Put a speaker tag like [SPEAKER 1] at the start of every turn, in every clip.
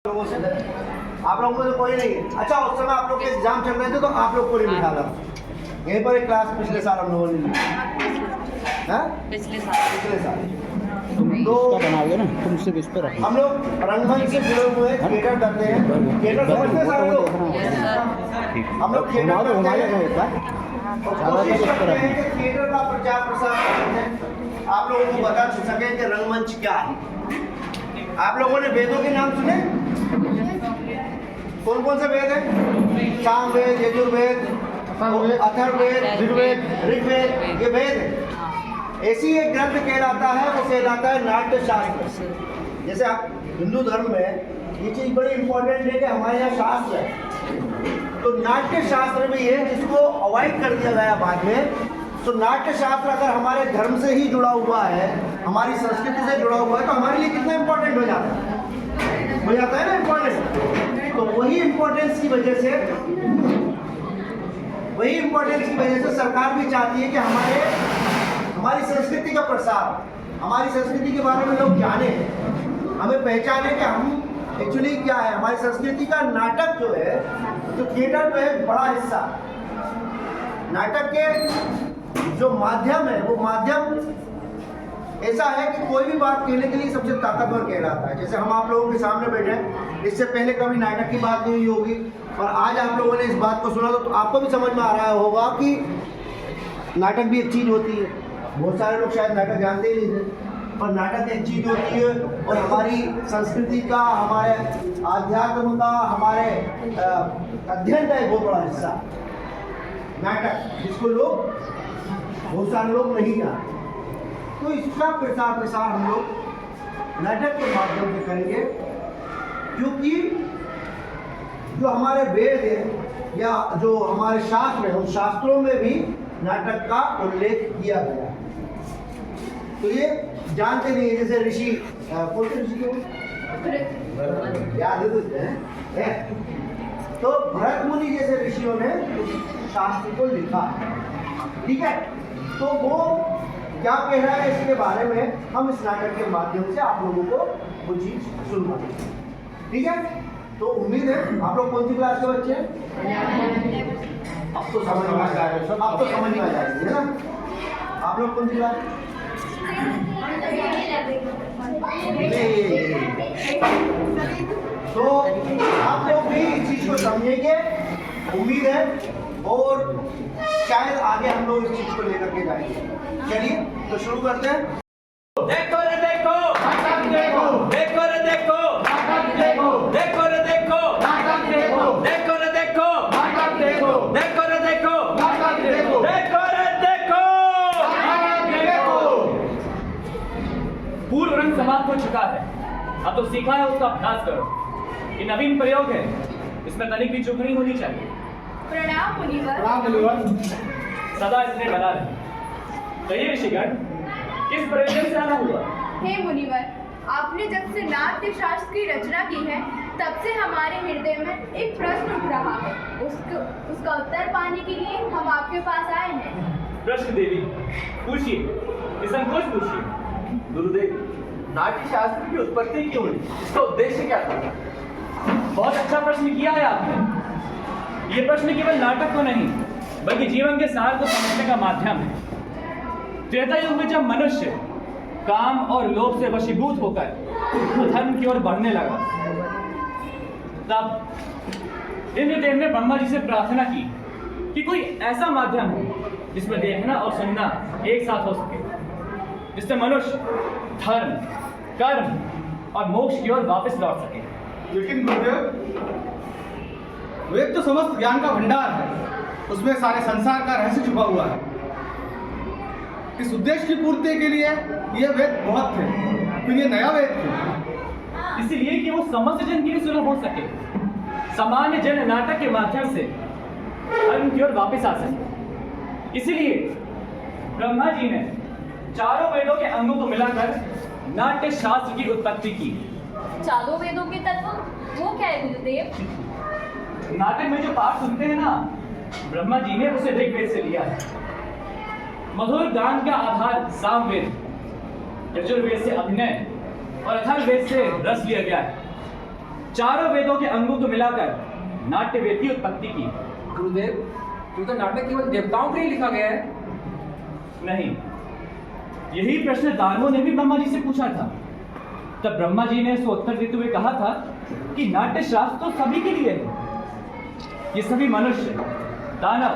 [SPEAKER 1] लोगों से आप लोगों में तो कोई नहीं है। अच्छा, उस समय आप लोग के एग्जाम चल रहे थे तो आप लोग को नहीं बिठा था यहीं पर एक क्लास पिछले साल हम लोगों ने ली। पिछले साल तो
[SPEAKER 2] बनाओगे ना तुम सिर्फ इस पर रखो।
[SPEAKER 1] हम लोग रंगमंच से जुड़े हुए थिएटर करते हैं। थिएटर समझते हैं सारे लोग। हम लोग थिएटर करते हैं और कोशिश करते हैं कि थिएटर का प्रचार प्रसार करते हैं, आप लोगों को बता सकें कि रंगमंच क्या है। आप लोगों ने वेदों के नाम सुने? कौन कौन से वेद हैं? सामवेद, यजुर्वेद, अथर्ववेद, ऋग्वेद, ऋग्वेद, ये वेद है। ऐसी एक ग्रंथ कहलाता है, वो कहलाता है नाट्य शास्त्र। जैसे आप हिंदू धर्म में ये चीज बड़ी इंपॉर्टेंट है कि हमारे यहाँ शास्त्र है, तो नाट्य शास्त्र भी है जिसको अवॉइड कर दिया गया बाद में। तो नाट्य शास्त्र अगर हमारे धर्म से ही जुड़ा हुआ है, हमारी संस्कृति से जुड़ा हुआ है, तो हमारे लिए कितना इंपॉर्टेंट हो जाता है ना इंपॉर्टेंट। तो वही इंपॉर्टेंस की वजह से सरकार भी चाहती है कि हमारी संस्कृति का प्रसार, हमारी संस्कृति के बारे में लोग जाने, हमें पहचाने कि हम एक्चुअली क्या है। हमारी संस्कृति का नाटक जो है, तो थिएटर में एक बड़ा हिस्सा, नाटक के जो माध्यम है वो माध्यम ऐसा है कि कोई भी बात कहने के लिए सबसे ताकतवर कहलाता है। जैसे हम आप लोगों के सामने बैठे हैं, इससे पहले कभी नाटक की बात नहीं हुई होगी और आज आप लोगों ने इस बात को सुना तो आपको भी समझ में आ रहा होगा कि नाटक भी एक चीज़ होती है। बहुत सारे लोग शायद नाटक जानते ही नहीं थे, पर नाटक एक चीज़ होती है और हमारी संस्कृति का, हमारे आध्यात्म का, हमारे अध्ययन का एक बहुत बड़ा हिस्सा नाटक, जिसको बहुत सारे लोग नहीं जानते। तो इसका प्रसार हम लोग नाटक के माध्यम से करेंगे, क्योंकि जो हमारे वेद है या जो हमारे शास्त्र है, उन शास्त्रों में भी नाटक का उल्लेख किया गया है। तो ये जानते नहीं है। जैसे ऋषि, कौन से ऋषि को याद है? तो भरत मुनि जैसे ऋषियों ने उस शास्त्र को लिखा, ठीक है। तो वो क्या कह रहा है इसके बारे में हम इस नाटक के माध्यम से आप लोगों को वो चीज सुनवाएंगे, ठीक है। तो उम्मीद है आप लोग कौन सी क्लास के बच्चे हैं? अब तो समझ में आ जाएगा, है ना। आप लोग कौन सी क्लास? तो आप लोग भी इस चीज को समझेंगे, उम्मीद है, और शायद आगे हम लोग इस चीज को लेकर के जाएंगे। चलिए तो शुरू करते हैं।
[SPEAKER 3] देखो रे देखो, देखो देखो रे देखो, देखो देखो रे देखो, देखो देखो रे देखो, देखो देखो रे देखो, देखो देखो रे देखो। पूर्व रंग समाप्त हो चुका है, अब तो सीखा है उसका अभ्यास करो। ये नवीन प्रयोग है, इसमें तनिक भी चूक नहीं होनी चाहिए।
[SPEAKER 4] प्रणाम मुनिवर।
[SPEAKER 3] सदा इसने बना रहे। कहिए ऋषिगण, किस प्रयोजन से आना हुआ?
[SPEAKER 4] हे मुनिवर, आपने जब से नाट्य शास्त्र की रचना की है, तब से हमारे हृदय में एक प्रश्न उठ रहा है। उसका उत्तर पाने के लिए हम आपके पास आए हैं।
[SPEAKER 3] प्रश्न देवी, पूछिए, निसंकोच पूछिए।
[SPEAKER 5] गुरुदेव, नाट्य शास्त्र की उत्पत्ति क्यों हुई? इसका उद्देश्य क्या था?
[SPEAKER 3] बहुत अच्छा प्रश्न किया है आपने। ये प्रश्न केवल नाटक को नहीं, बल्कि जीवन के सार को समझने का माध्यम है। त्रेता युग में जब मनुष्य काम और लोभ से वशीभूत होकर धर्म की ओर बढ़ने लगा, तब इंद्रदेव ने ब्रह्मा जी से प्रार्थना की कि कोई ऐसा माध्यम हो जिसमें देखना और सुनना एक साथ हो सके, जिससे मनुष्य धर्म, कर्म और मोक्ष की ओर वापस लौट सके।
[SPEAKER 6] लेकिन गुरुदेव, वेद तो समस्त ज्ञान का भंडार है, उसमें सारे संसार का रहस्य छुपा हुआ है। इस उद्देश्य की पूर्ति के लिए ये वेद बहुत थे, फिर ये नया वेद क्यों?
[SPEAKER 3] इसलिए कि वो समस्त जन के लिए सुलभ हो सके, सामान्य जन नाटक के माध्यम से धर्म की ओर वापस आ सके। इसलिए ब्रह्मा जी ने चारों वेदों के अंगों को मिलाकर नाट्य शास्त्र की उत्पत्ति की।
[SPEAKER 4] चारों वेदों के तत्व वो क्या है गुरुदेव?
[SPEAKER 3] नाटक में जो पाठ सुनते हैं ना, ब्रह्मा जी ने उसे ऋग्वेद से लिया है। मधुर गान का आधार सामवेद, यजुर्वेद से अभिनय और अथर्ववेद से रस लिया गया है। चारों वेदों के अंगों को मिलाकर नाट्य वेद की उत्पत्ति की।
[SPEAKER 5] गुरुदेव, तो नाटक केवल देवताओं के लिए लिखा गया है?
[SPEAKER 3] नहीं, यही प्रश्न दानवों ने भी ब्रह्मा जी से पूछा था। तब ब्रह्मा जी ने उसको उत्तर देते हुए कहा था कि नाट्य शास्त्र तो सभी के लिए है। ये सभी मनुष्य, दानव,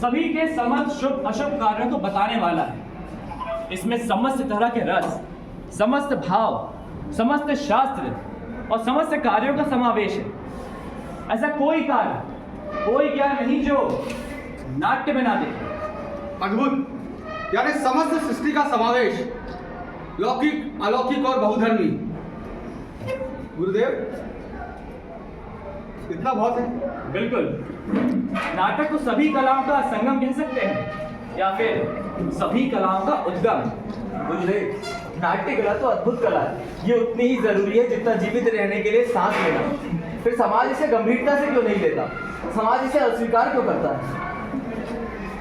[SPEAKER 3] सभी के समस्त शुभ अशुभ कार्यों को बताने वाला है। इसमें समस्त तरह के रस, समस्त भाव, समस्त शास्त्र और समस्त कार्यों का समावेश है। ऐसा कोई कार्य, कोई ज्ञान नहीं जो नाट्य बना दे।
[SPEAKER 6] अद्भुत, यानी समस्त सृष्टि का समावेश, लौकिक, अलौकिक और बहुधर्मी। गुरुदेव, इतना बहुत है?
[SPEAKER 3] बिल्कुल, नाटक को सभी कलाओं का संगम कह सकते हैं या फिर सभी कलाओं का उद्गम।
[SPEAKER 5] गुरुदेव, नाट्य कला तो अद्भुत कला है। ये उतनी ही जरूरी है जितना जीवित रहने के लिए सांस लेना। फिर समाज इसे गंभीरता से क्यों नहीं लेता? समाज इसे अस्वीकार क्यों करता है?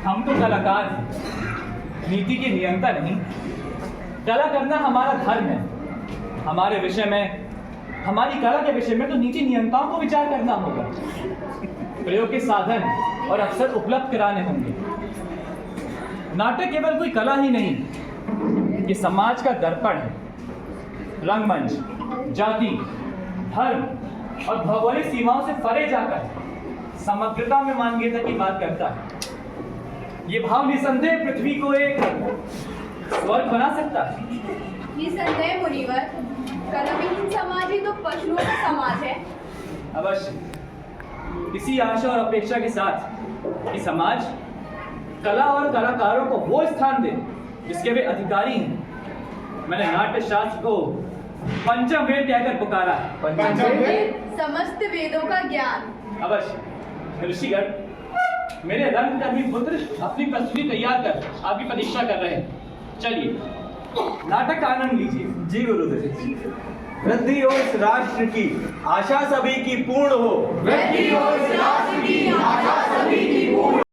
[SPEAKER 3] हम तो कलाकार हैं, नीति के नियंता नहीं। कला करना हमारा धर्म है। हमारे विषय में, हमारी कला के विषय में तो नीति नियंताओं को विचार करना होगा। प्रयोग के साधन और अवसर उपलब्ध कराने होंगे। नाटक केवल कोई कला ही नहीं, ये समाज का दर्पण है। रंगमंच जाति, धर्म और भौगोलिक सीमाओं से परे जाकर समग्रता में मानवीयता की बात करता है। ये भाव निसंदेह पृथ्वी को एक स्वर्ग बना सकता है।
[SPEAKER 4] निसंदेह मुनिवर, कलाविहीन समाज ही तो पशुओं का समाज है।
[SPEAKER 3] अवश्य, इसी आशा और अपेक्षा के साथ कि समाज कला और कलाकारों को वो स्थान दे जिसके वे अधिकारी हैं, मैंने नाट्य शास्त्र को पंचम वेद कहकर पुकारा है।
[SPEAKER 6] पंचम वेद?
[SPEAKER 4] समस्त वेदों का ज्ञान।
[SPEAKER 3] अवश्य ऋषिगण, मेरे रंगकर्मी पुत्र अपनी प्रस्तुति तैयार कर आपकी प्रतीक्षा कर रहे हैं। चलिए, नाटक का आनंद लीजिए।
[SPEAKER 5] जी गुरुदेव। वृद्धि हो इस राष्ट्र की, आशा सभी की पूर्ण हो।
[SPEAKER 4] वृद्धि हो इस राष्ट्र की, आशा सभी की पूर्ण